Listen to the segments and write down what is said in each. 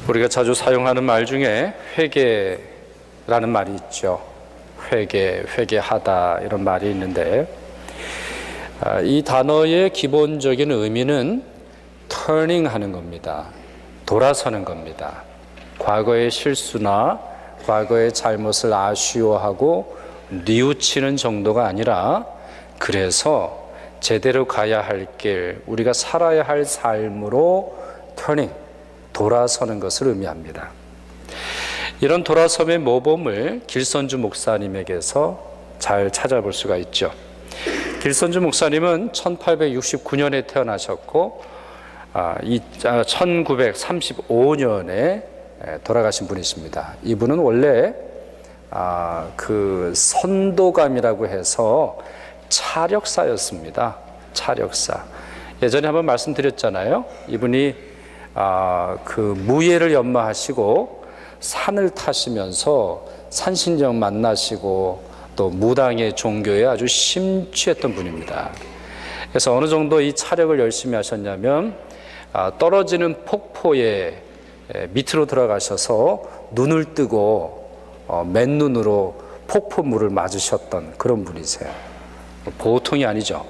우리가 자주 사용하는 말 중에 회개라는 말이 있죠. 회개하다 이런 말이 있는데 이 단어의 기본적인 의미는 turning 하는 겁니다. 돌아서는 겁니다. 과거의 실수나 과거의 잘못을 아쉬워하고 뉘우치는 정도가 아니라 그래서 제대로 가야 할 길, 우리가 살아야 할 삶으로 turning, 돌아서는 것을 의미합니다. 이런 돌아섬의 모범을 길선주 목사님에게서 잘 찾아볼 수가 있죠. 길선주 목사님은 1869년에 태어나셨고 1935년에 돌아가신 분이십니다. 이분은 원래 그 선도감이라고 해서 차력사였습니다. 차력사. 예전에 한번 말씀드렸잖아요. 이분이 그 무예를 연마하시고 산을 타시면서 산신령 만나시고 또 무당의 종교에 아주 심취했던 분입니다. 그래서 어느 정도 이 차력을 열심히 하셨냐면 떨어지는 폭포에 밑으로 들어가셔서 눈을 뜨고 맨눈으로 폭포물을 맞으셨던 그런 분이세요. 보통이 아니죠.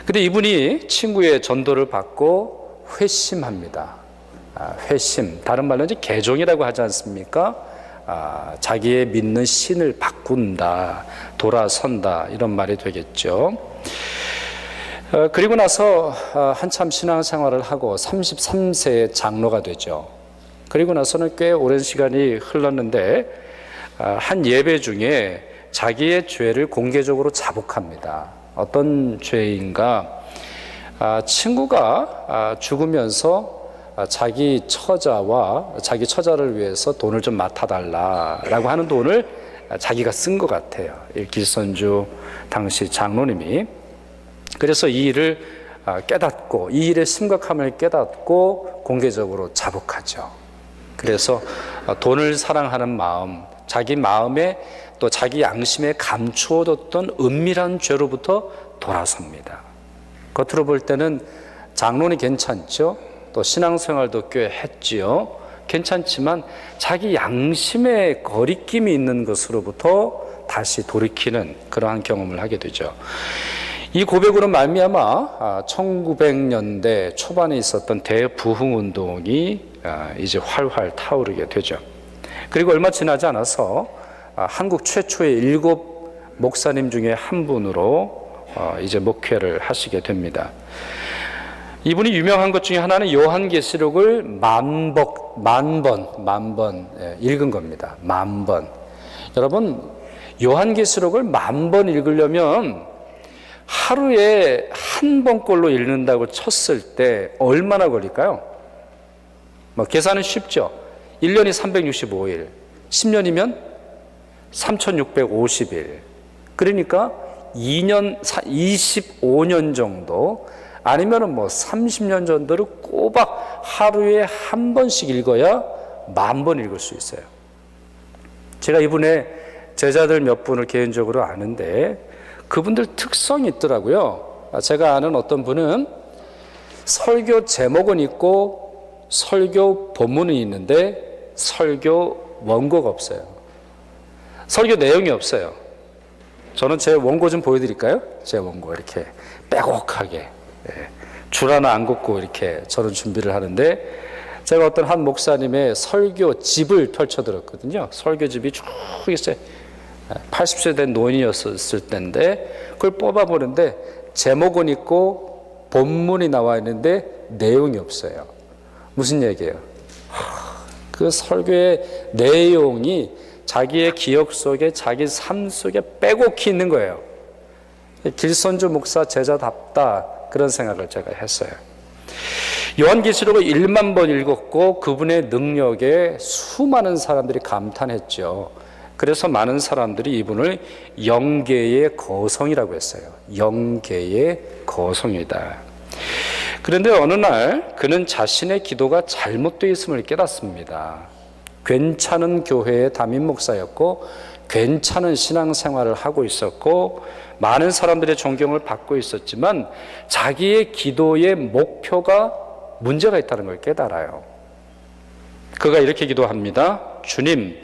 근데 이분이 친구의 전도를 받고 회심합니다. 회심, 다른 말로 이제 개종이라고 하지 않습니까? 자기의 믿는 신을 바꾼다, 돌아선다 이런 말이 되겠죠. 그리고 나서 한참 신앙생활을 하고 33세에 장로가 되죠. 그리고 나서는 꽤 오랜 시간이 흘렀는데 한 예배 중에 자기의 죄를 공개적으로 자복합니다. 어떤 죄인가? 친구가 죽으면서 자기 처자를 위해서 돈을 좀 맡아달라라고 하는 돈을 자기가 쓴 것 같아요. 길선주 당시 장로님이. 그래서 이 일을 깨닫고 이 일의 심각함을 깨닫고 공개적으로 자복하죠. 그래서 돈을 사랑하는 마음, 자기 마음에 또 자기 양심에 감추어뒀던 은밀한 죄로부터 돌아섭니다. 겉으로 볼 때는 장로는 괜찮죠. 또 신앙생활도 꽤 했지요. 괜찮지만 자기 양심에 거리낌이 있는 것으로부터 다시 돌이키는 그러한 경험을 하게 되죠. 이 고백으로 말미암아 1900년대 초반에 있었던 대부흥운동이 이제 활활 타오르게 되죠. 그리고 얼마 지나지 않아서 한국 최초의 7 목사님 중에 한 분으로 이제 목회를 하시게 됩니다. 이분이 유명한 것 중에 하나는 요한계시록을 만 번 읽은 겁니다. 10,000번. 여러분, 요한계시록을 10,000번 읽으려면 하루에 한 번꼴로 읽는다고 쳤을 때 얼마나 걸릴까요? 계산은 쉽죠. 1년이 365일, 10년이면 3,650일. 그러니까 25년 정도, 아니면은 30년 정도를 꼬박 하루에 한 번씩 읽어야 10,000번 읽을 수 있어요. 제가 이분의 제자들 몇 분을 개인적으로 아는데 그분들 특성이 있더라고요. 제가 아는 어떤 분은 설교 제목은 있고 설교 본문은 있는데 설교 원고가 없어요. 설교 내용이 없어요. 저는 제 원고 좀 보여드릴까요? 제 원고 이렇게 빼곡하게 줄 하나 안 긋고 이렇게 저는 준비를 하는데, 제가 어떤 한 목사님의 설교집을 펼쳐들었거든요. 설교집이 쭉 있어요. 80세 된 노인이었을 때인데 그걸 뽑아보는데 제목은 있고 본문이 나와 있는데 내용이 없어요. 무슨 얘기예요? 그 설교의 내용이 자기의 기억 속에, 자기 삶 속에 빼곡히 있는 거예요. 길선주 목사 제자답다, 그런 생각을 제가 했어요. 요한계시록을 10,000번 읽었고 그분의 능력에 수많은 사람들이 감탄했죠. 그래서 많은 사람들이 이분을 영계의 거성이라고 했어요. 영계의 거성이다. 그런데 어느 날 그는 자신의 기도가 잘못되어 있음을 깨닫습니다. 괜찮은 교회의 담임 목사였고 괜찮은 신앙생활을 하고 있었고 많은 사람들의 존경을 받고 있었지만 자기의 기도의 목표가 문제가 있다는 걸 깨달아요. 그가 이렇게 기도합니다. 주님,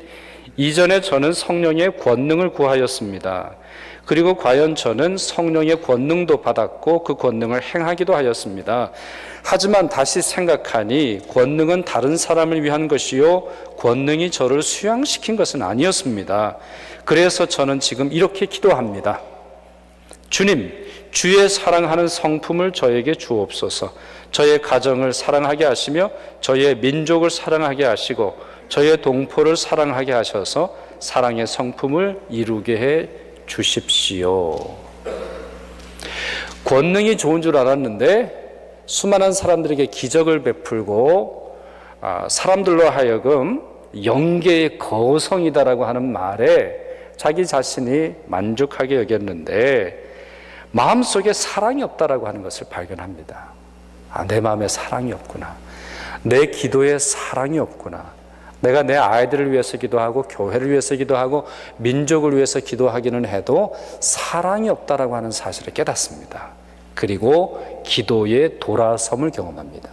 이전에 저는 성령의 권능을 구하였습니다. 그리고 과연 저는 성령의 권능도 받았고 그 권능을 행하기도 하였습니다. 하지만 다시 생각하니 권능은 다른 사람을 위한 것이요 권능이 저를 수양시킨 것은 아니었습니다. 그래서 저는 지금 이렇게 기도합니다. 주님, 주의 사랑하는 성품을 저에게 주옵소서. 저의 가정을 사랑하게 하시며 저의 민족을 사랑하게 하시고 저의 동포를 사랑하게 하셔서 사랑의 성품을 이루게 해 주십시오. 권능이 좋은 줄 알았는데 수많은 사람들에게 기적을 베풀고 사람들로 하여금 영계의 거성이다라고 하는 말에 자기 자신이 만족하게 여겼는데 마음속에 사랑이 없다라고 하는 것을 발견합니다. 내 마음에 사랑이 없구나. 내 기도에 사랑이 없구나. 내가 내 아이들을 위해서 기도하고 교회를 위해서 기도하고 민족을 위해서 기도하기는 해도 사랑이 없다라고 하는 사실을 깨닫습니다. 그리고 기도의 돌아섬을 경험합니다.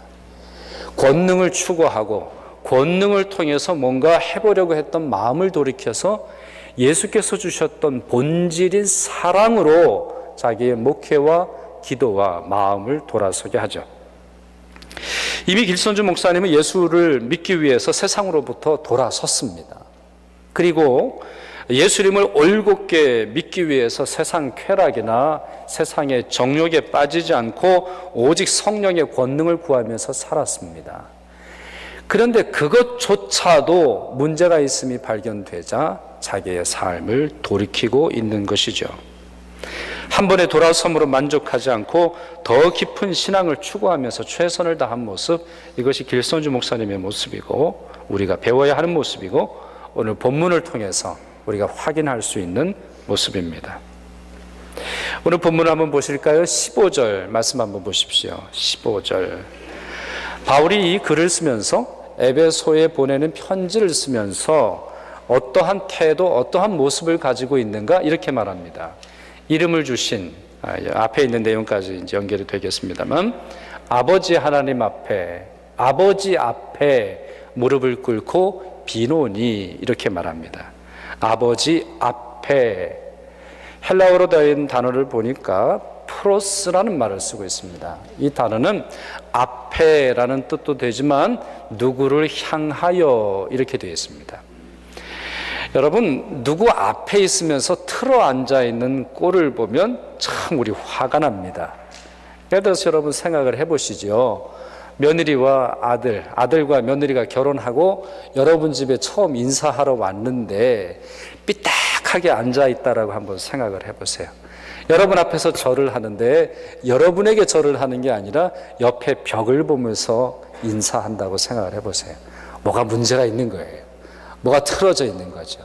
권능을 추구하고 권능을 통해서 뭔가 해보려고 했던 마음을 돌이켜서 예수께서 주셨던 본질인 사랑으로 자기의 목회와 기도와 마음을 돌아서게 하죠. 이미 길선주 목사님은 예수를 믿기 위해서 세상으로부터 돌아섰습니다. 그리고 예수님을 올곧게 믿기 위해서 세상 쾌락이나 세상의 정욕에 빠지지 않고 오직 성령의 권능을 구하면서 살았습니다. 그런데 그것조차도 문제가 있음이 발견되자 자기의 삶을 돌이키고 있는 것이죠. 한 번의 돌아섬으로 만족하지 않고 더 깊은 신앙을 추구하면서 최선을 다한 모습, 이것이 길선주 목사님의 모습이고 우리가 배워야 하는 모습이고 오늘 본문을 통해서 우리가 확인할 수 있는 모습입니다. 오늘 본문을 한번 보실까요? 15절 말씀 한번 보십시오. 15절. 바울이 이 글을 쓰면서 에베소에 보내는 편지를 쓰면서 어떠한 태도, 어떠한 모습을 가지고 있는가 이렇게 말합니다. 이름을 주신, 앞에 있는 내용까지 이제 연결이 되겠습니다만, 아버지 하나님 앞에, 아버지 앞에 무릎을 꿇고 비노니 이렇게 말합니다. 아버지 앞에, 헬라어로 된 단어를 보니까 프로스라는 말을 쓰고 있습니다. 이 단어는 앞에라는 뜻도 되지만 누구를 향하여 이렇게 되어 있습니다. 여러분, 누구 앞에 있으면서 틀어 앉아 있는 꼴을 보면 참 우리 화가 납니다. 예를 들어서 여러분 생각을 해보시죠. 며느리와 아들과 며느리가 결혼하고 여러분 집에 처음 인사하러 왔는데 삐딱하게 앉아 있다라고 한번 생각을 해보세요. 여러분 앞에서 절을 하는데 여러분에게 절을 하는 게 아니라 옆에 벽을 보면서 인사한다고 생각을 해보세요. 뭐가 문제가 있는 거예요. 뭐가 틀어져 있는 거죠.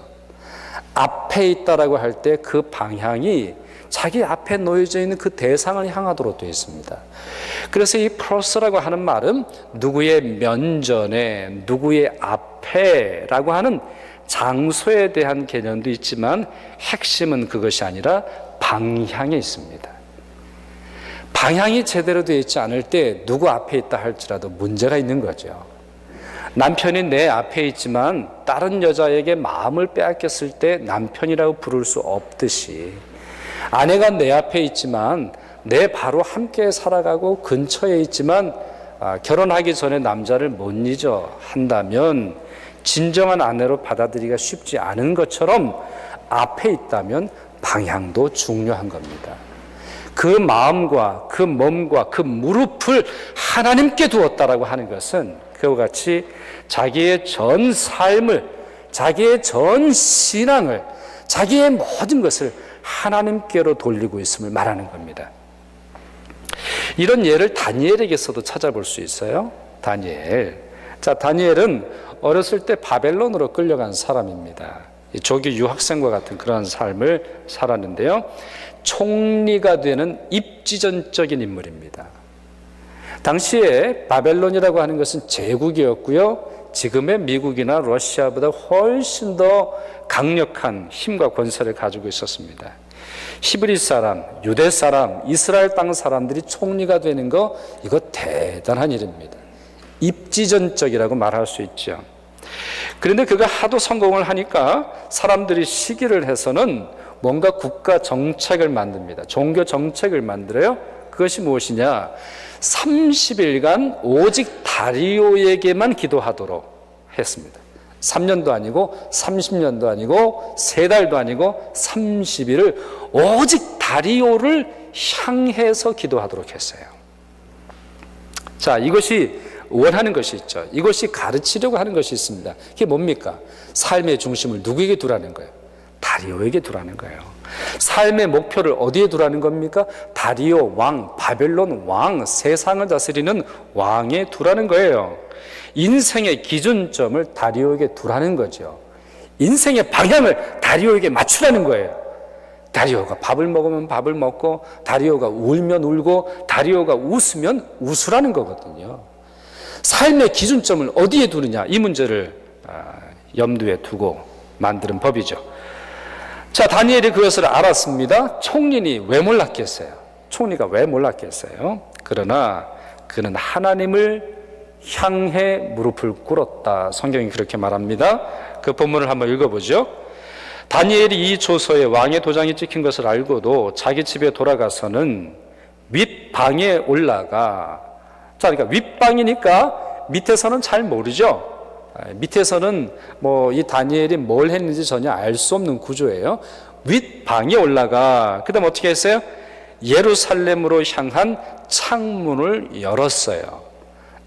앞에 있다라고 할 때 그 방향이 자기 앞에 놓여져 있는 그 대상을 향하도록 되어 있습니다. 그래서 이 프로스라고 하는 말은 누구의 면전에, 누구의 앞에라고 하는 장소에 대한 개념도 있지만 핵심은 그것이 아니라 방향에 있습니다. 방향이 제대로 되어 있지 않을 때 누구 앞에 있다 할지라도 문제가 있는 거죠. 남편이 내 앞에 있지만 다른 여자에게 마음을 빼앗겼을 때 남편이라고 부를 수 없듯이 아내가 내 앞에 있지만 내 바로 함께 살아가고 근처에 있지만 결혼하기 전에 남자를 못 잊어 한다면 진정한 아내로 받아들이기가 쉽지 않은 것처럼 앞에 있다면 방향도 중요한 겁니다. 그 마음과 그 몸과 그 무릎을 하나님께 두었다라고 하는 것은 그와 같이 자기의 전 삶을, 자기의 전 신앙을, 자기의 모든 것을 하나님께로 돌리고 있음을 말하는 겁니다. 이런 예를 다니엘에게서도 찾아볼 수 있어요. 다니엘. 자, 다니엘은 어렸을 때 바벨론으로 끌려간 사람입니다. 조기 유학생과 같은 그런 삶을 살았는데요. 총리가 되는 입지전적인 인물입니다. 당시에 바벨론이라고 하는 것은 제국이었고요. 지금의 미국이나 러시아보다 훨씬 더 강력한 힘과 권세를 가지고 있었습니다. 히브리 사람, 유대 사람, 이스라엘 땅 사람들이 총리가 되는 거 이거 대단한 일입니다. 입지전적이라고 말할 수 있죠. 그런데 그가 하도 성공을 하니까 사람들이 시기를 해서는 뭔가 국가 정책을 만듭니다. 종교 정책을 만들어요. 그것이 무엇이냐? 30일간 오직 다리오에게만 기도하도록 했습니다. 3년도 아니고 30년도 아니고 3달도 아니고 30일을 오직 다리오를 향해서 기도하도록 했어요. 자, 이것이 원하는 것이 있죠. 이것이 가르치려고 하는 것이 있습니다. 그게 뭡니까? 삶의 중심을 누구에게 두라는 거예요? 다리오에게 두라는 거예요. 삶의 목표를 어디에 두라는 겁니까? 다리오 왕, 바벨론 왕, 세상을 다스리는 왕에 두라는 거예요. 인생의 기준점을 다리오에게 두라는 거죠. 인생의 방향을 다리오에게 맞추라는 거예요. 다리오가 밥을 먹으면 밥을 먹고, 다리오가 울면 울고, 다리오가 웃으면 웃으라는 거거든요. 삶의 기준점을 어디에 두느냐, 이 문제를 염두에 두고 만드는 법이죠. 자, 다니엘이 그것을 알았습니다. 총리는 왜 몰랐겠어요? 총리가 왜 몰랐겠어요? 그러나 그는 하나님을 향해 무릎을 꿇었다. 성경이 그렇게 말합니다. 그 본문을 한번 읽어보죠. 다니엘이 이 조서에 왕의 도장이 찍힌 것을 알고도 자기 집에 돌아가서는 윗방에 올라가. 자, 그러니까 윗방이니까 밑에서는 잘 모르죠. 밑에서는 뭐 이 다니엘이 뭘 했는지 전혀 알 수 없는 구조예요. 윗방에 올라가. 그 다음 어떻게 했어요? 예루살렘으로 향한 창문을 열었어요.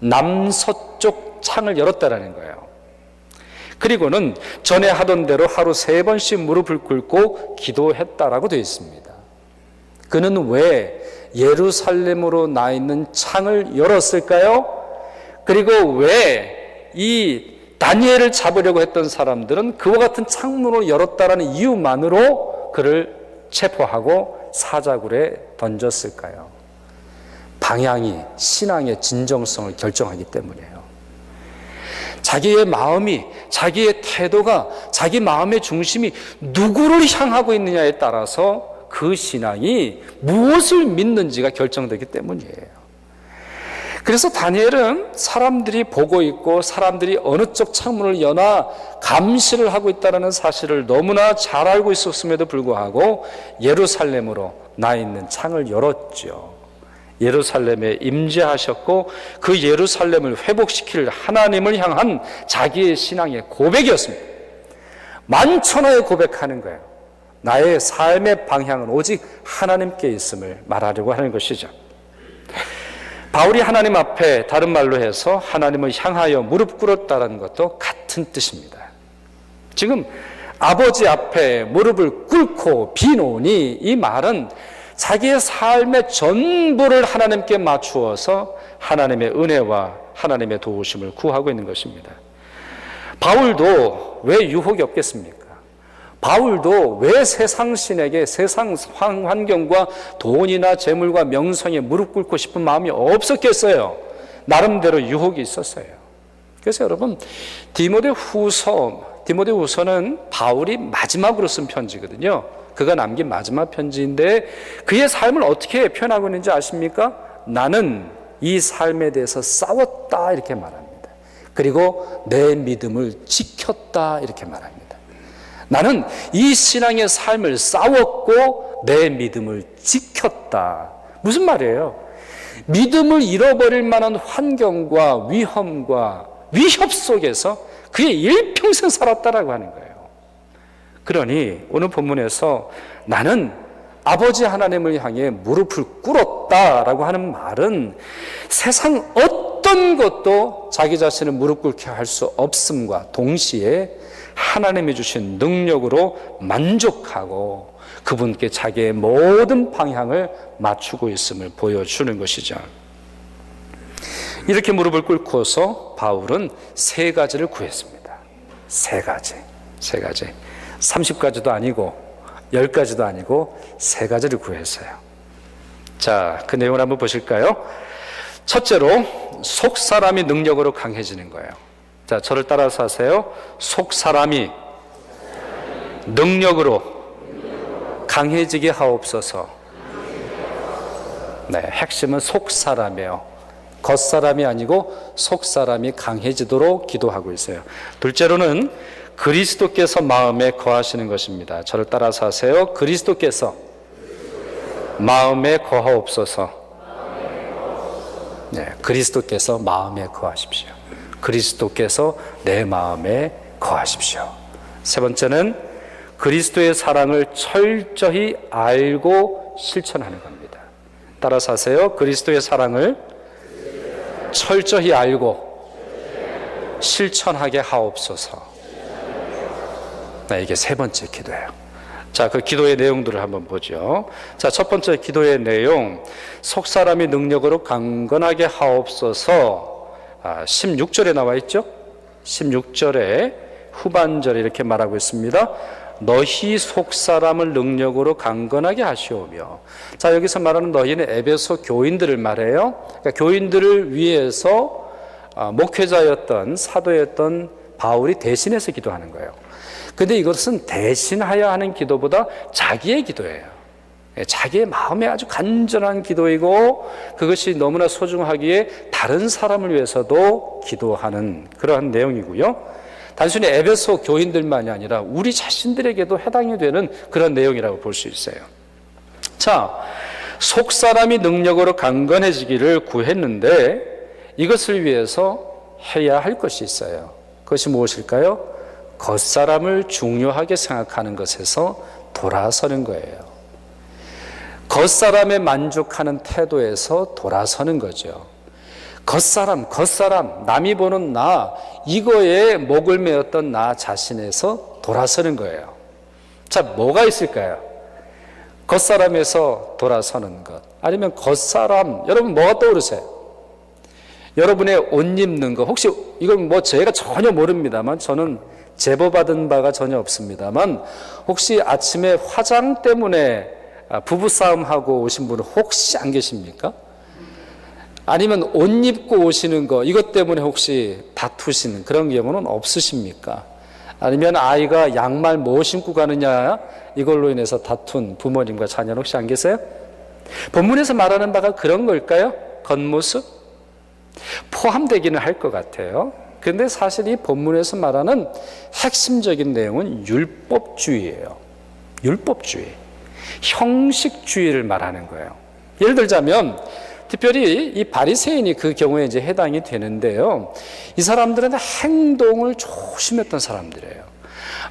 남서쪽 창을 열었다라는 거예요. 그리고는 전에 하던 대로 하루 3번씩 무릎을 꿇고 기도했다라고 되어 있습니다. 그는 왜 예루살렘으로 나 있는 창을 열었을까요? 그리고 왜 이 다니엘을 잡으려고 했던 사람들은 그와 같은 창문을 열었다라는 이유만으로 그를 체포하고 사자굴에 던졌을까요? 방향이 신앙의 진정성을 결정하기 때문이에요. 자기의 마음이, 자기의 태도가, 자기 마음의 중심이 누구를 향하고 있느냐에 따라서 그 신앙이 무엇을 믿는지가 결정되기 때문이에요. 그래서 다니엘은 사람들이 보고 있고 사람들이 어느 쪽 창문을 여나 감시를 하고 있다는 사실을 너무나 잘 알고 있었음에도 불구하고 예루살렘으로 나 있는 창을 열었죠. 예루살렘에 임재하셨고 그 예루살렘을 회복시킬 하나님을 향한 자기의 신앙의 고백이었습니다. 만천하에 고백하는 거예요. 나의 삶의 방향은 오직 하나님께 있음을 말하려고 하는 것이죠. 바울이 하나님 앞에 다른 말로 해서 하나님을 향하여 무릎 꿇었다는 것도 같은 뜻입니다. 지금 아버지 앞에 무릎을 꿇고 비노니, 이 말은 자기의 삶의 전부를 하나님께 맞추어서 하나님의 은혜와 하나님의 도우심을 구하고 있는 것입니다. 바울도 왜 유혹이 없겠습니까? 바울도 왜 세상 신에게 세상 환경과 돈이나 재물과 명성에 무릎 꿇고 싶은 마음이 없었겠어요? 나름대로 유혹이 있었어요. 그래서 여러분, 디모데후서는 바울이 마지막으로 쓴 편지거든요. 그가 남긴 마지막 편지인데 그의 삶을 어떻게 표현하고 있는지 아십니까? 나는 이 삶에 대해서 싸웠다, 이렇게 말합니다. 그리고 내 믿음을 지켰다, 이렇게 말합니다. 나는 이 신앙의 삶을 싸웠고 내 믿음을 지켰다. 무슨 말이에요? 믿음을 잃어버릴 만한 환경과 위험과 위협 속에서 그의 일평생 살았다라고 하는 거예요. 그러니 오늘 본문에서 나는 아버지 하나님을 향해 무릎을 꿇었다라고 하는 말은 세상 어떤 것도 자기 자신을 무릎 꿇게 할 수 없음과 동시에 하나님이 주신 능력으로 만족하고 그분께 자기의 모든 방향을 맞추고 있음을 보여주는 것이죠. 이렇게 무릎을 꿇고서 바울은 3가지를 구했습니다. 3가지. 30가지도 아니고 10가지도 아니고 3가지를 구했어요. 자, 그 내용을 한번 보실까요? 첫째로 속사람이 능력으로 강해지는 거예요. 자, 저를 따라서 하세요. 속사람이 능력으로 강해지게 하옵소서. 네, 핵심은 속사람이에요. 겉사람이 아니고 속사람이 강해지도록 기도하고 있어요. 둘째로는 그리스도께서 마음에 거하시는 것입니다. 저를 따라서 하세요. 그리스도께서 마음에 거하옵소서. 네, 그리스도께서 마음에 거하십시오. 그리스도께서 내 마음에 거하십시오. 세 번째는 그리스도의 사랑을 철저히 알고 실천하는 겁니다. 따라서 하세요. 그리스도의 사랑을 철저히 알고 실천하게 하옵소서. 네, 이게 세 번째 기도예요. 자, 그 기도의 내용들을 한번 보죠. 자, 첫 번째 기도의 내용, 속사람이 능력으로 강건하게 하옵소서. 16절에 나와 있죠. 16절에 후반절에 이렇게 말하고 있습니다. 너희 속사람을 능력으로 강건하게 하시오며. 자, 여기서 말하는 너희는 에베소 교인들을 말해요. 그러니까 교인들을 위해서 목회자였던 사도였던 바울이 대신해서 기도하는 거예요. 근데 이것은 대신하여 하는 기도보다 자기의 기도예요. 자기의 마음에 아주 간절한 기도이고 그것이 너무나 소중하기에 다른 사람을 위해서도 기도하는 그러한 내용이고요. 단순히 에베소 교인들만이 아니라 우리 자신들에게도 해당이 되는 그런 내용이라고 볼 수 있어요. 자, 속사람이 능력으로 강건해지기를 구했는데 이것을 위해서 해야 할 것이 있어요. 그것이 무엇일까요? 겉사람을 중요하게 생각하는 것에서 돌아서는 거예요. 겉사람에 만족하는 태도에서 돌아서는 거죠. 겉사람, 남이 보는 나, 이거에 목을 메었던 나 자신에서 돌아서는 거예요. 자, 뭐가 있을까요? 겉사람에서 돌아서는 것. 아니면 겉사람, 여러분 뭐가 떠오르세요? 여러분의 옷 입는 거, 혹시 이건 뭐 제가 전혀 모릅니다만 저는 제보받은 바가 전혀 없습니다만 혹시 아침에 화장 때문에 부부싸움하고 오신 분은 혹시 안 계십니까? 아니면 옷 입고 오시는 거 이것 때문에 혹시 다투시는 그런 경우는 없으십니까? 아니면 아이가 양말 뭐 신고 가느냐 이걸로 인해서 다툰 부모님과 자녀는 혹시 안 계세요? 본문에서 말하는 바가 그런 걸까요? 겉모습? 포함되기는 할 것 같아요. 그런데 사실 이 본문에서 말하는 핵심적인 내용은 율법주의예요. 율법주의, 형식주의를 말하는 거예요. 예를 들자면 특별히 이 바리새인이 그 경우에 이제 해당이 되는데요. 이 사람들은 행동을 조심했던 사람들이에요.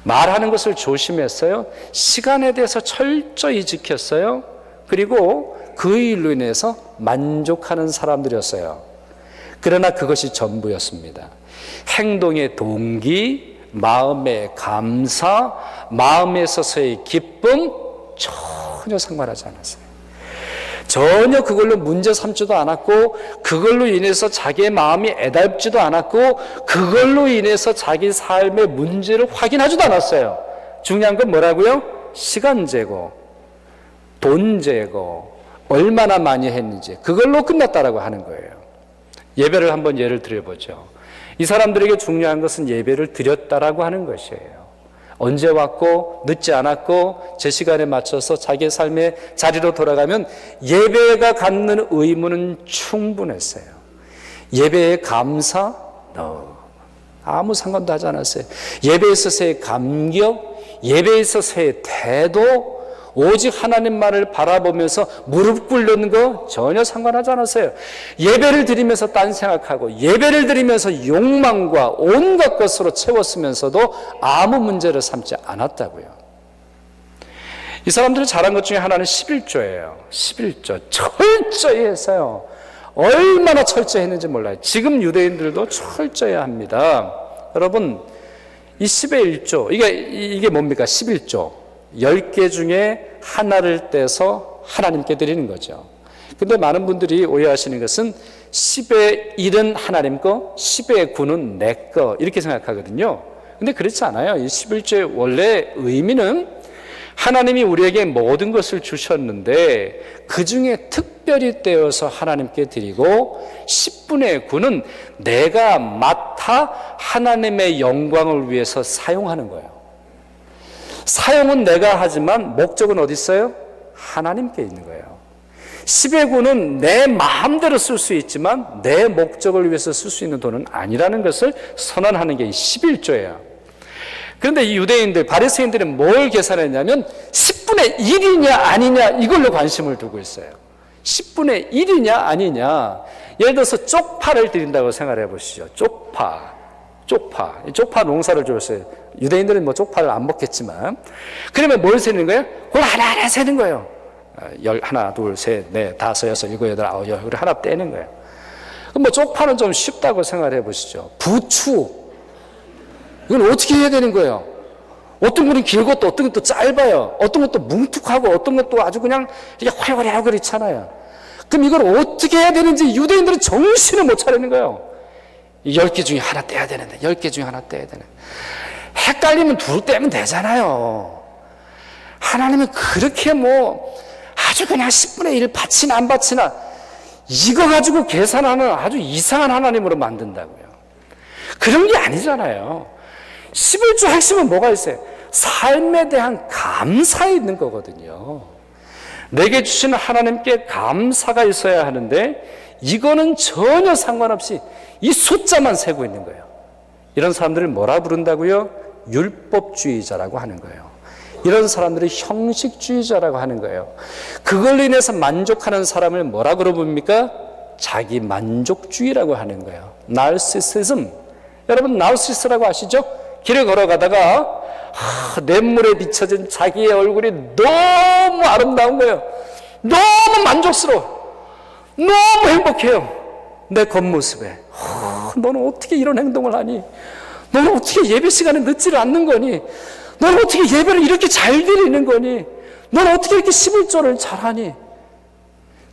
말하는 것을 조심했어요. 시간에 대해서 철저히 지켰어요. 그리고 그 일로 인해서 만족하는 사람들이었어요. 그러나 그것이 전부였습니다. 행동의 동기, 마음의 감사, 마음에 있어서의 기쁨 전혀 상관하지 않았어요. 전혀 그걸로 문제 삼지도 않았고 그걸로 인해서 자기의 마음이 애달지도 않았고 그걸로 인해서 자기 삶의 문제를 확인하지도 않았어요. 중요한 건 뭐라고요? 시간 재고, 돈 재고, 얼마나 많이 했는지 그걸로 끝났다라고 하는 거예요. 예배를 한번 예를 들어보죠. 이 사람들에게 중요한 것은 예배를 드렸다라고 하는 것이에요. 언제 왔고 늦지 않았고 제 시간에 맞춰서 자기의 삶의 자리로 돌아가면 예배가 갖는 의무는 충분했어요. 예배의 감사? 아무 상관도 하지 않았어요. 예배에 있어서의 감격, 예배에 있어서의 태도, 오직 하나님만을 바라보면서 무릎 꿇는 거 전혀 상관하지 않았어요. 예배를 드리면서 딴 생각하고 예배를 드리면서 욕망과 온갖 것으로 채웠으면서도 아무 문제를 삼지 않았다고요. 이 사람들이 잘한 것 중에 하나는 11조예요. 11조 철저히 했어요. 얼마나 철저히 했는지 몰라요. 지금 유대인들도 철저히 합니다. 여러분 이 10의 1조 이게 뭡니까? 11조 10개 중에 하나를 떼서 하나님께 드리는 거죠. 근데 많은 분들이 오해하시는 것은 10의 1은 하나님 거, 10의 9는 내 거 이렇게 생각하거든요. 근데 그렇지 않아요. 이 11조의 원래 의미는 하나님이 우리에게 모든 것을 주셨는데 그 중에 특별히 떼어서 하나님께 드리고 10분의 9는 내가 맡아 하나님의 영광을 위해서 사용하는 거예요. 사용은 내가 하지만 목적은 어디 있어요? 하나님께 있는 거예요. 10의 9는 내 마음대로 쓸 수 있지만 내 목적을 위해서 쓸 수 있는 돈은 아니라는 것을 선언하는 게 11조예요. 그런데 이 유대인들, 바리새인들은 뭘 계산했냐면 10분의 1이냐 아니냐 이걸로 관심을 두고 있어요. 10분의 1이냐 아니냐. 예를 들어서 쪽파를 드린다고 생각해 보시죠. 쪽파 농사를 줬어요. 유대인들은 뭐 쪽파를 안 먹겠지만, 그러면 뭘 세는 거예요? 그걸 하나하나 세는 거예요. 하나, 둘, 셋, 넷, 다섯, 여섯, 일곱, 여덟, 아홉, 열, 하나 떼는 거예요. 그럼 뭐 쪽파는 좀 쉽다고 생각해 보시죠. 부추, 이건 어떻게 해야 되는 거예요? 어떤 것은 길고 또 어떤 것도 짧아요. 어떤 것도 뭉툭하고 어떤 것도 아주 그냥 이게 화려하고 그렇잖아요. 그럼 이걸 어떻게 해야 되는지 유대인들은 정신을 못 차리는 거예요. 10개 중에 하나 떼야 되는데, 10개 중에 하나 떼야 되는데. 헷갈리면 둘 떼면 되잖아요. 하나님은 그렇게 뭐 아주 그냥 10분의 1 받치나 안 받치나 이거 가지고 계산하는 아주 이상한 하나님으로 만든다고요. 그런 게 아니잖아요. 11조 핵심은 뭐가 있어요? 삶에 대한 감사에 있는 거거든요. 내게 주시는 하나님께 감사가 있어야 하는데 이거는 전혀 상관없이 이 숫자만 세고 있는 거예요. 이런 사람들을 뭐라 부른다고요? 율법주의자라고 하는 거예요. 이런 사람들이 형식주의자라고 하는 거예요. 그걸로 인해서 만족하는 사람을 뭐라고 부릅니까? 자기 만족주의라고 하는 거예요. 나르시시즘. 여러분 나르시시스라고 아시죠? 길을 걸어가다가 냇물에 비춰진 자기의 얼굴이 너무 아름다운 거예요. 너무 만족스러워. 너무 행복해요. 내 겉모습에. 너는 어떻게 이런 행동을 하니? 너는 어떻게 예배 시간에 늦지를 않는 거니? 너는 어떻게 예배를 이렇게 잘 드리는 거니? 너는 어떻게 이렇게 11조를 잘하니?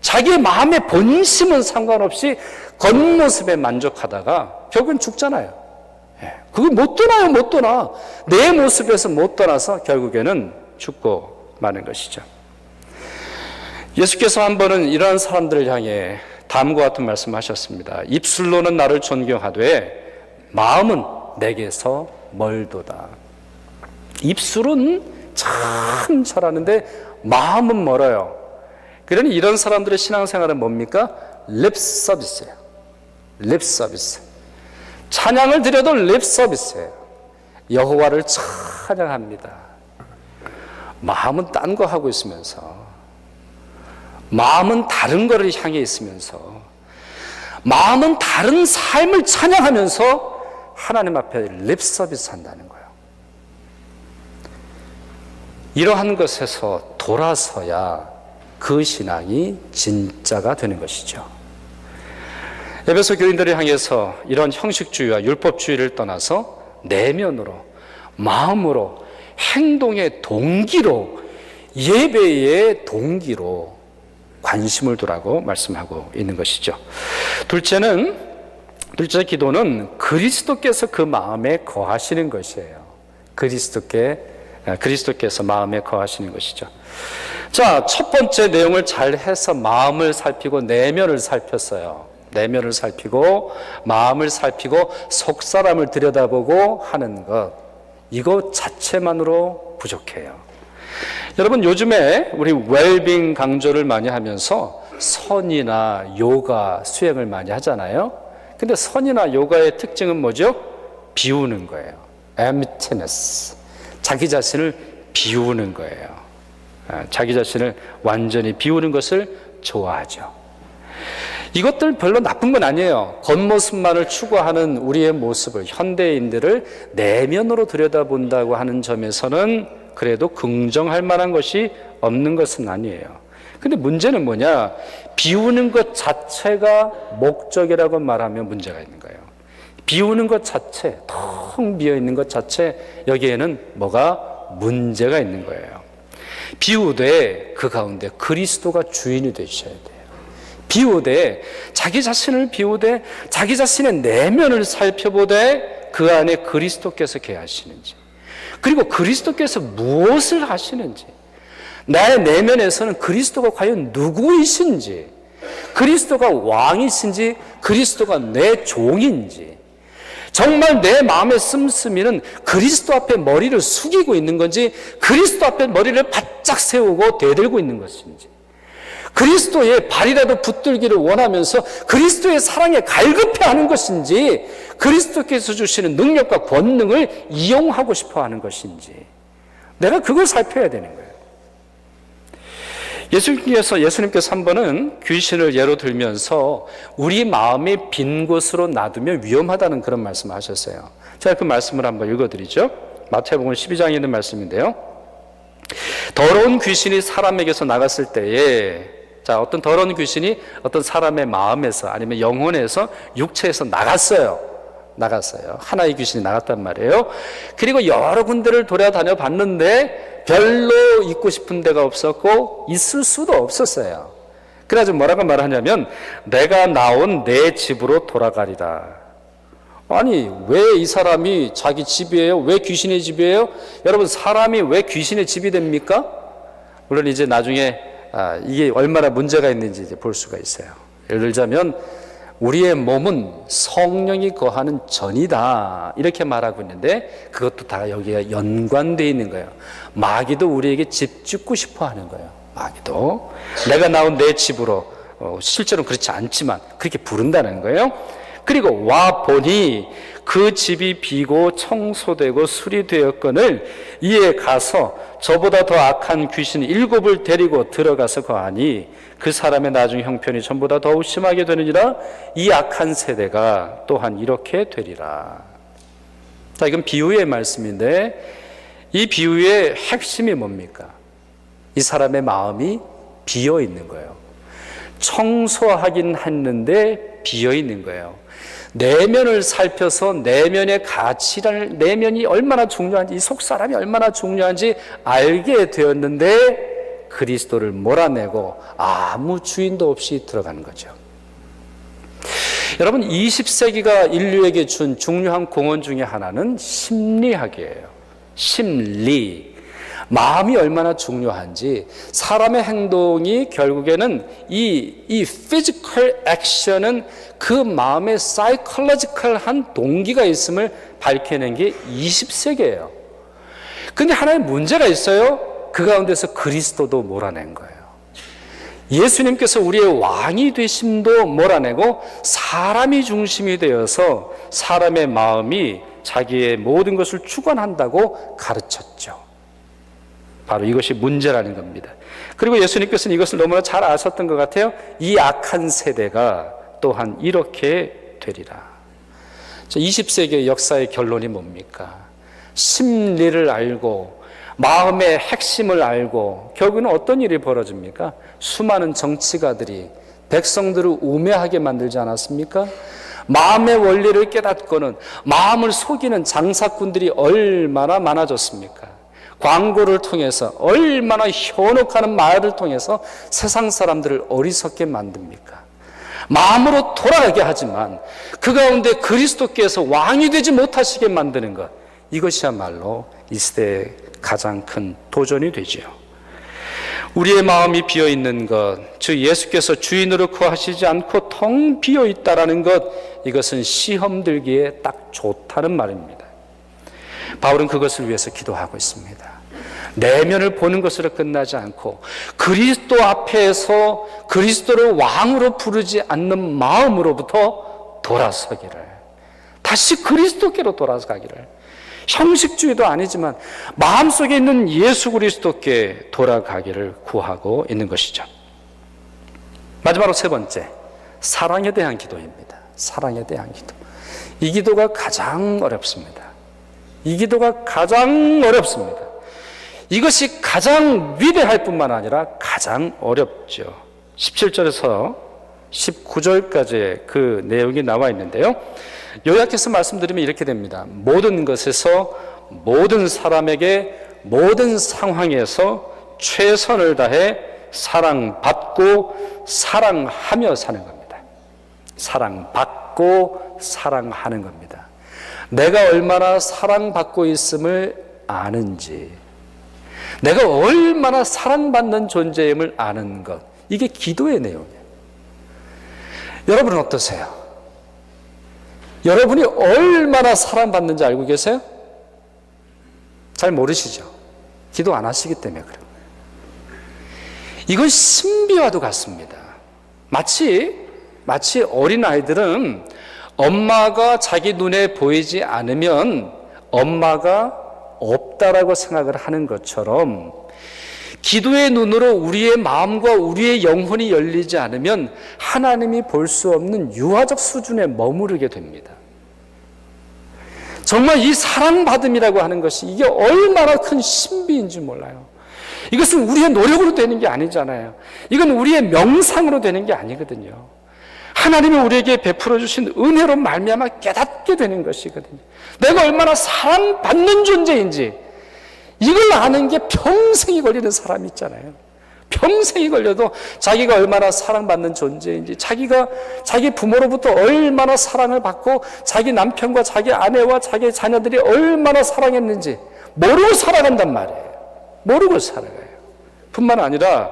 자기의 마음의 본심은 상관없이 겉모습에 만족하다가 결국은 죽잖아요. 그게 못 떠나요, 못 떠나. 내 모습에서 못 떠나서 결국에는 죽고 마는 것이죠. 예수께서 한 번은 이러한 사람들을 향해 다음과 같은 말씀하셨습니다. 입술로는 나를 존경하되 마음은 내게서 멀도다. 입술은 참 잘하는데 마음은 멀어요. 그러니 이런 사람들의 신앙생활은 뭡니까? 립 서비스예요. 립 서비스. 찬양을 드려도 립 서비스예요. 여호와를 찬양합니다. 마음은 딴 거 하고 있으면서, 마음은 다른 거를 향해 있으면서, 마음은 다른 삶을 찬양하면서 하나님 앞에 립 서비스 한다는 거예요. 이러한 것에서 돌아서야 그 신앙이 진짜가 되는 것이죠. 에베소 교인들을 향해서 이런 형식주의와 율법주의를 떠나서 내면으로, 마음으로, 행동의 동기로, 예배의 동기로 관심을 두라고 말씀하고 있는 것이죠. 둘째 기도는 그리스도께서 그 마음에 거하시는 것이에요. 그리스도께서 마음에 거하시는 것이죠. 자, 첫 번째 내용을 잘 해서 마음을 살피고 내면을 살폈어요. 내면을 살피고 마음을 살피고 속사람을 들여다보고 하는 것, 이거 자체만으로 부족해요. 여러분, 요즘에 우리 웰빙 강조를 많이 하면서 선이나 요가, 수행을 많이 하잖아요. 근데 선이나 요가의 특징은 뭐죠? 비우는 거예요. emptiness. 자기 자신을 비우는 거예요. 자기 자신을 완전히 비우는 것을 좋아하죠. 이것들 별로 나쁜 건 아니에요. 겉모습만을 추구하는 우리의 모습을, 현대인들을 내면으로 들여다본다고 하는 점에서는 그래도 긍정할 만한 것이 없는 것은 아니에요. 근데 문제는 뭐냐? 비우는 것 자체가 목적이라고 말하면 문제가 있는 거예요. 비우는 것 자체, 텅 비어있는 것 자체, 여기에는 뭐가 문제가 있는 거예요. 비우되 그 가운데 그리스도가 주인이 되셔야 돼요. 비우되, 자기 자신을 비우되, 자기 자신의 내면을 살펴보되 그 안에 그리스도께서 계하시는지, 그리고 그리스도께서 무엇을 하시는지, 나의 내면에서는 그리스도가 과연 누구이신지, 그리스도가 왕이신지, 그리스도가 내 종인지, 정말 내 마음의 씀씀이는 그리스도 앞에 머리를 숙이고 있는 건지, 그리스도 앞에 머리를 바짝 세우고 대들고 있는 것인지, 그리스도의 발이라도 붙들기를 원하면서 그리스도의 사랑에 갈급해하는 것인지, 그리스도께서 주시는 능력과 권능을 이용하고 싶어 하는 것인지, 내가 그걸 살펴야 되는 거예요. 예수님께서 한 번은 귀신을 예로 들면서 우리 마음이 빈 곳으로 놔두면 위험하다는 그런 말씀을 하셨어요. 제가 그 말씀을 한번 읽어드리죠. 마태복음 12장에 있는 말씀인데요. 더러운 귀신이 사람에게서 나갔을 때에, 자, 어떤 더러운 귀신이 어떤 사람의 마음에서 아니면 영혼에서 육체에서 나갔어요. 하나의 귀신이 나갔단 말이에요. 그리고 여러 군데를 돌아다녀 봤는데 별로 있고 싶은 데가 없었고 있을 수도 없었어요. 그래가지고 뭐라고 말하냐면, 내가 나온 내 집으로 돌아가리라. 아니, 왜 이 사람이 자기 집이에요? 왜 귀신의 집이에요? 여러분, 사람이 왜 귀신의 집이 됩니까? 물론 이제 나중에 이게 얼마나 문제가 있는지 이제 볼 수가 있어요. 예를 들자면, 우리의 몸은 성령이 거하는 전이다, 이렇게 말하고 있는데, 그것도 다 여기에 연관되어 있는 거예요. 마귀도 우리에게 집 짓고 싶어 하는 거예요. 마귀도 내가 나온 내 집으로, 실제로는 그렇지 않지만 그렇게 부른다는 거예요. 그리고 와 보니 그 집이 비고 청소되고 수리되었거늘 이에 가서 저보다 더 악한 귀신 7을 데리고 들어가서 거하니 그 사람의 나중 형편이 전보다 더욱 심하게 되느니라. 이 악한 세대가 또한 이렇게 되리라. 자, 이건 비유의 말씀인데, 이 비유의 핵심이 뭡니까? 이 사람의 마음이 비어 있는 거예요. 청소하긴 했는데 비어 있는 거예요. 내면을 살펴서 내면의 가치를, 내면이 얼마나 중요한지, 이 속사람이 얼마나 중요한지 알게 되었는데 그리스도를 몰아내고 아무 주인도 없이 들어가는 거죠. 여러분, 20세기가 인류에게 준 중요한 공헌 중에 하나는 심리학이에요. 심리. 마음이 얼마나 중요한지, 사람의 행동이 결국에는 이 physical action은 그 마음의 psychological한 동기가 있음을 밝혀낸 게 20세기예요. 근데 하나의 문제가 있어요. 그 가운데서 그리스도도 몰아낸 거예요. 예수님께서 우리의 왕이 되심도 몰아내고 사람이 중심이 되어서 사람의 마음이 자기의 모든 것을 주관한다고 가르쳤죠. 바로 이것이 문제라는 겁니다. 그리고 예수님께서는 이것을 너무나 잘 아셨던 것 같아요. 이 악한 세대가 또한 이렇게 되리라. 20세기의 역사의 결론이 뭡니까? 심리를 알고 마음의 핵심을 알고 결국은 어떤 일이 벌어집니까? 수많은 정치가들이 백성들을 우매하게 만들지 않았습니까? 마음의 원리를 깨닫고는 마음을 속이는 장사꾼들이 얼마나 많아졌습니까? 광고를 통해서 얼마나 현혹하는 말을 통해서 세상 사람들을 어리석게 만듭니까? 마음으로 돌아가게 하지만 그 가운데 그리스도께서 왕이 되지 못하시게 만드는 것, 이것이야말로 이 시대의 가장 큰 도전이 되지요. 우리의 마음이 비어있는 것, 즉 예수께서 주인으로 거하시지 않고 텅 비어있다라는 것, 이것은 시험 들기에 딱 좋다는 말입니다. 바울은 그것을 위해서 기도하고 있습니다. 내면을 보는 것으로 끝나지 않고 그리스도 앞에서 그리스도를 왕으로 부르지 않는 마음으로부터 돌아서기를, 다시 그리스도께로 돌아가기를, 형식주의도 아니지만 마음속에 있는 예수 그리스도께 돌아가기를 구하고 있는 것이죠. 마지막으로 세 번째, 사랑에 대한 기도입니다. 사랑에 대한 기도. 이 기도가 가장 어렵습니다. 이 기도가 가장 어렵습니다. 이것이 가장 위대할 뿐만 아니라 가장 어렵죠. 17절에서 19절까지의 그 내용이 나와 있는데요. 요약해서 말씀드리면 이렇게 됩니다. 모든 것에서 모든 사람에게 모든 상황에서 최선을 다해 사랑받고 사랑하며 사는 겁니다. 사랑받고 사랑하는 겁니다. 내가 얼마나 사랑받고 있음을 아는지, 내가 얼마나 사랑받는 존재임을 아는 것, 이게 기도의 내용이에요. 여러분은 어떠세요? 여러분이 얼마나 사랑받는지 알고 계세요? 잘 모르시죠? 기도 안 하시기 때문에 그래요. 이건 신비와도 같습니다. 마치 어린아이들은 엄마가 자기 눈에 보이지 않으면 엄마가 없다라고 생각을 하는 것처럼 기도의 눈으로 우리의 마음과 우리의 영혼이 열리지 않으면 하나님이 볼 수 없는 유아적 수준에 머무르게 됩니다. 정말 이 사랑받음이라고 하는 것이 이게 얼마나 큰 신비인지 몰라요. 이것은 우리의 노력으로 되는 게 아니잖아요. 이건 우리의 명상으로 되는 게 아니거든요. 하나님이 우리에게 베풀어 주신 은혜로 말미암아 깨닫게 되는 것이거든요. 내가 얼마나 사랑받는 존재인지 이걸 아는 게 평생이 걸리는 사람이 있잖아요. 평생이 걸려도 자기가 얼마나 사랑받는 존재인지, 자기가 자기 부모로부터 얼마나 사랑을 받고 자기 남편과 자기 아내와 자기 자녀들이 얼마나 사랑했는지 모르고 살아간단 말이에요. 모르고 살아가요. 뿐만 아니라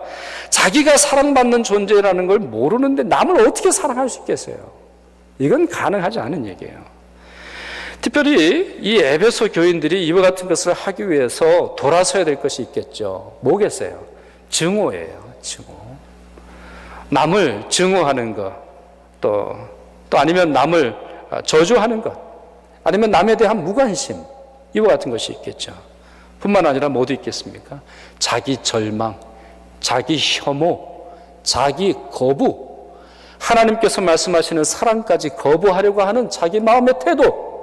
자기가 사랑받는 존재라는 걸 모르는데 남을 어떻게 사랑할 수 있겠어요? 이건 가능하지 않은 얘기예요. 특별히 이 에베소 교인들이 이와 같은 것을 하기 위해서 돌아서야 될 것이 있겠죠. 뭐겠어요? 증오예요. 증오. 남을 증오하는 것, 또 아니면 남을 저주하는 것, 아니면 남에 대한 무관심, 이와 같은 것이 있겠죠. 뿐만 아니라 뭐도 있겠습니까? 자기 절망, 자기 혐오, 자기 거부, 하나님께서 말씀하시는 사랑까지 거부하려고 하는 자기 마음의 태도,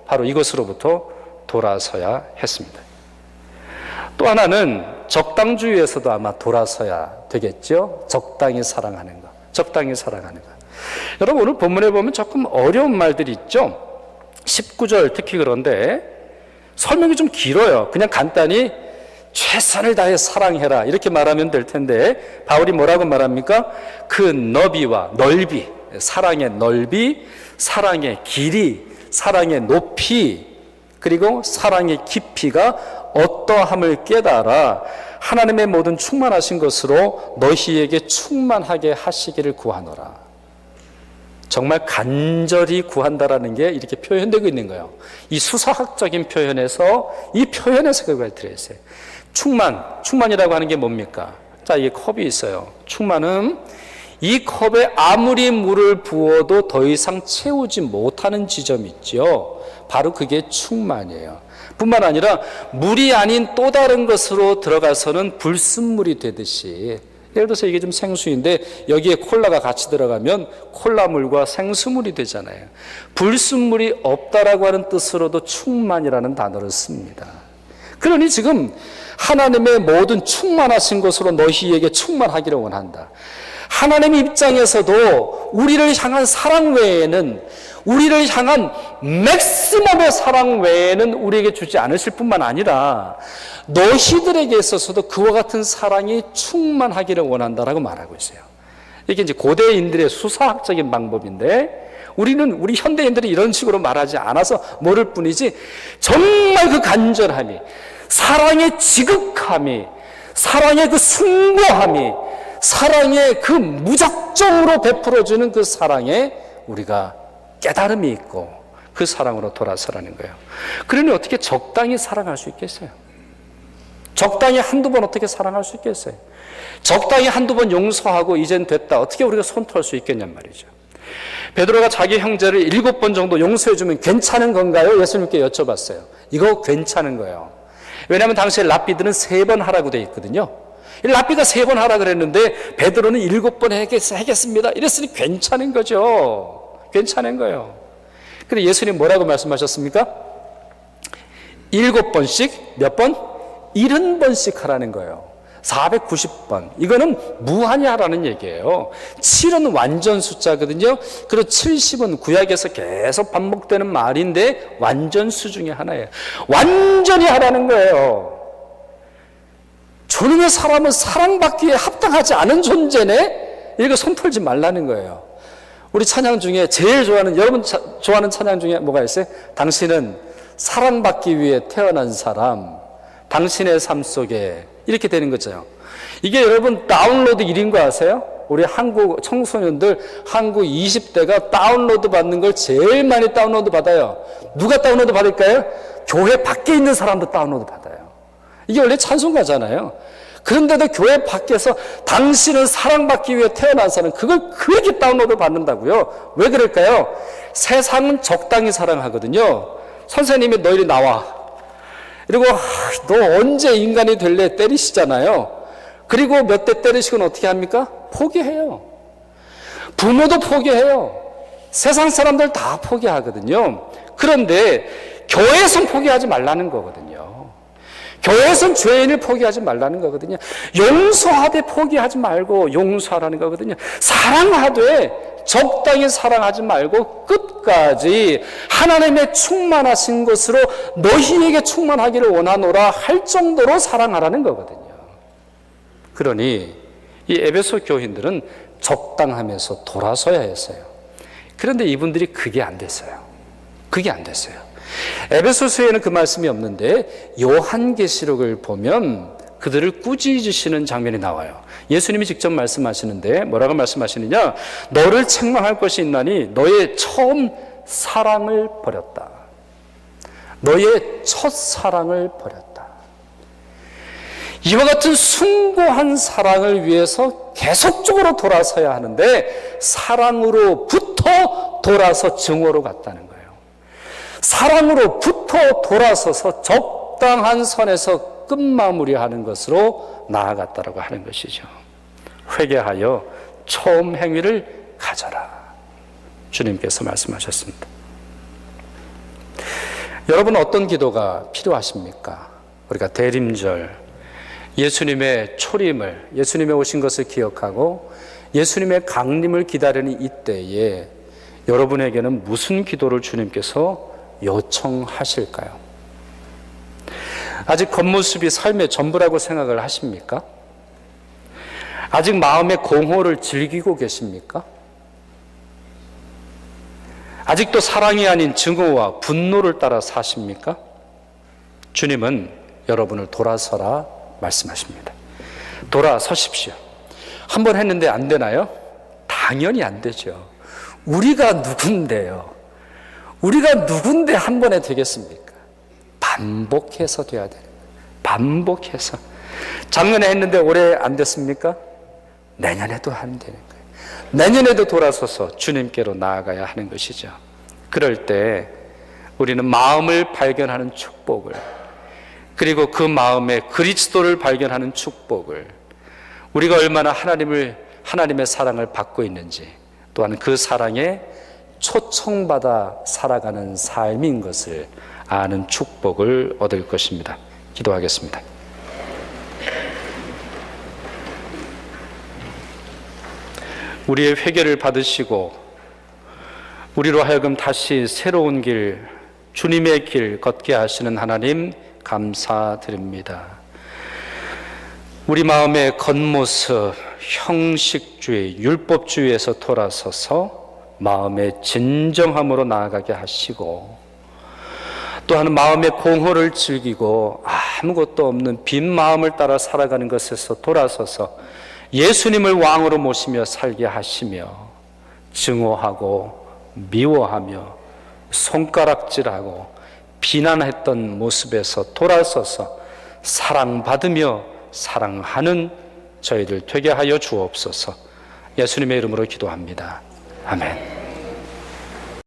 바로 이것으로부터 돌아서야 했습니다. 또 하나는 적당주의에서도 아마 돌아서야 되겠죠. 적당히 사랑하는 것, 적당히 사랑하는 것. 여러분, 오늘 본문에 보면 조금 어려운 말들이 있죠. 19절 특히 그런데 설명이 좀 길어요. 그냥 간단히 최선을 다해 사랑해라 이렇게 말하면 될 텐데 바울이 뭐라고 말합니까? 그 너비와 넓이, 사랑의 넓이, 사랑의 길이, 사랑의 높이, 그리고 사랑의 깊이가 어떠함을 깨달아 하나님의 모든 충만하신 것으로 너희에게 충만하게 하시기를 구하노라. 정말 간절히 구한다라는 게 이렇게 표현되고 있는 거예요. 이 수사학적인 표현에서, 이 표현에서 그걸 들어있어요. 충만이라고 하는 게 뭡니까? 자, 이게 컵이 있어요. 충만은 이 컵에 아무리 물을 부어도 더 이상 채우지 못하는 지점이 있죠. 바로 그게 충만이에요. 뿐만 아니라 물이 아닌 또 다른 것으로 들어가서는 불순물이 되듯이, 예를 들어서 이게 좀 생수인데 여기에 콜라가 같이 들어가면 콜라물과 생수물이 되잖아요. 불순물이 없다라고 하는 뜻으로도 충만이라는 단어를 씁니다. 그러니 지금 하나님의 모든 충만하신 것으로 너희에게 충만하기를 원한다. 하나님 입장에서도 우리를 향한 사랑 외에는, 우리를 향한 맥시멈의 사랑 외에는 우리에게 주지 않으실 뿐만 아니라 너희들에게 있어서도 그와 같은 사랑이 충만하기를 원한다라고 말하고 있어요. 이게 이제 고대인들의 수사학적인 방법인데 우리 현대인들이 이런 식으로 말하지 않아서 모를 뿐이지, 정말 그 간절함이, 사랑의 지극함이, 사랑의 그 숭고함이, 사랑의 그 무작정으로 베풀어주는 그 사랑에 우리가 깨달음이 있고 그 사랑으로 돌아서라는 거예요. 그러니 어떻게 적당히 사랑할 수 있겠어요? 적당히 한두 번 어떻게 사랑할 수 있겠어요? 적당히 한두 번 용서하고 이젠 됐다, 어떻게 우리가 손털 수 있겠냔 말이죠. 베드로가 자기 형제를 7번 정도 용서해주면 괜찮은 건가요? 예수님께 여쭤봤어요. 이거 괜찮은 거예요. 왜냐하면 당시에 랍비들은 3번 하라고 돼 있거든요. 랍비가 3번 하라 그랬는데 베드로는 7번 하겠습니다 이랬으니 괜찮은 거죠. 괜찮은 거예요. 근데 예수님 뭐라고 말씀하셨습니까? 7번씩 몇 번? 70번씩 하라는 거예요. 490번. 이거는 무한히 하라는 얘기예요. 7은 완전 숫자거든요. 그리고 70은 구약에서 계속 반복되는 말인데 완전수 중에 하나예요. 완전히 하라는 거예요. 저놈의 사람은 사랑받기에 합당하지 않은 존재네? 이거 손 털지 말라는 거예요. 우리 찬양 중에 제일 좋아하는, 여러분 좋아하는 찬양 중에 뭐가 있어요? 당신은 사랑받기 위해 태어난 사람, 당신의 삶 속에, 이렇게 되는 거죠. 이게 여러분 다운로드 1인 거 아세요? 우리 한국 청소년들, 한국 20대가 다운로드 받는 걸 제일 많이 다운로드 받아요. 누가 다운로드 받을까요? 교회 밖에 있는 사람도 다운로드 받아요. 이게 원래 찬송가잖아요. 그런데도 교회 밖에서 당신은 사랑받기 위해 태어나서는 그걸 그렇게 다운로드 받는다고요. 왜 그럴까요? 세상은 적당히 사랑하거든요. 선생님이 너 이리 나와. 그리고 너 언제 인간이 될래 때리시잖아요. 그리고 몇 대 때리시고는 어떻게 합니까? 포기해요. 부모도 포기해요. 세상 사람들 다 포기하거든요. 그런데 교회에선 포기하지 말라는 거거든요. 교회에선 죄인을 포기하지 말라는 거거든요. 용서하되 포기하지 말고 용서하라는 거거든요. 사랑하되 적당히 사랑하지 말고 끝까지 하나님의 충만하신 것으로 너희에게 충만하기를 원하노라 할 정도로 사랑하라는 거거든요. 그러니 이 에베소 교인들은 적당하면서 돌아서야 했어요. 그런데 이분들이 그게 안 됐어요. 그게 안 됐어요. 에베소서에는 그 말씀이 없는데 요한계시록을 보면 그들을 꾸짖으시는 장면이 나와요. 예수님이 직접 말씀하시는데 뭐라고 말씀하시느냐? 너를 책망할 것이 있나니 너의 처음 사랑을 버렸다. 너의 첫 사랑을 버렸다. 이와 같은 숭고한 사랑을 위해서 계속적으로 돌아서야 하는데 사랑으로부터 돌아서 증오로 갔다는 거예요. 사랑으로부터 돌아서서 적당한 선에서 끝마무리하는 것으로 나아갔다라고 하는 것이죠. 회개하여 처음 행위를 가져라. 주님께서 말씀하셨습니다. 여러분 어떤 기도가 필요하십니까? 우리가 대림절, 예수님의 초림을, 예수님의 오신 것을 기억하고 예수님의 강림을 기다리는 이때에 여러분에게는 무슨 기도를 주님께서 요청하실까요? 아직 겉모습이 삶의 전부라고 생각을 하십니까? 아직 마음의 공허를 즐기고 계십니까? 아직도 사랑이 아닌 증오와 분노를 따라 사십니까? 주님은 여러분을 돌아서라 말씀하십니다. 돌아서십시오. 한번 했는데 안 되나요? 당연히 안 되죠. 우리가 누군데요? 우리가 누군데 한 번에 되겠습니까? 반복해서 돼야 되는 거예요. 반복해서. 작년에 했는데 올해 안 됐습니까? 내년에도 하면 되는 거예요. 내년에도 돌아서서 주님께로 나아가야 하는 것이죠. 그럴 때 우리는 마음을 발견하는 축복을, 그리고 그 마음에 그리스도를 발견하는 축복을, 우리가 얼마나 하나님의 사랑을 받고 있는지, 또한 그 사랑에 초청받아 살아가는 삶인 것을 아는 축복을 얻을 것입니다. 기도하겠습니다. 우리의 회개를 받으시고 우리로 하여금 다시 새로운 길, 주님의 길 걷게 하시는 하나님 감사드립니다. 우리 마음의 겉모습, 형식주의, 율법주의에서 돌아서서 마음의 진정함으로 나아가게 하시고, 또한 마음의 공허를 즐기고 아무것도 없는 빈 마음을 따라 살아가는 것에서 돌아서서 예수님을 왕으로 모시며 살게 하시며, 증오하고 미워하며 손가락질하고 비난했던 모습에서 돌아서서 사랑받으며 사랑하는 저희들 되게 하여 주옵소서. 예수님의 이름으로 기도합니다. 아멘.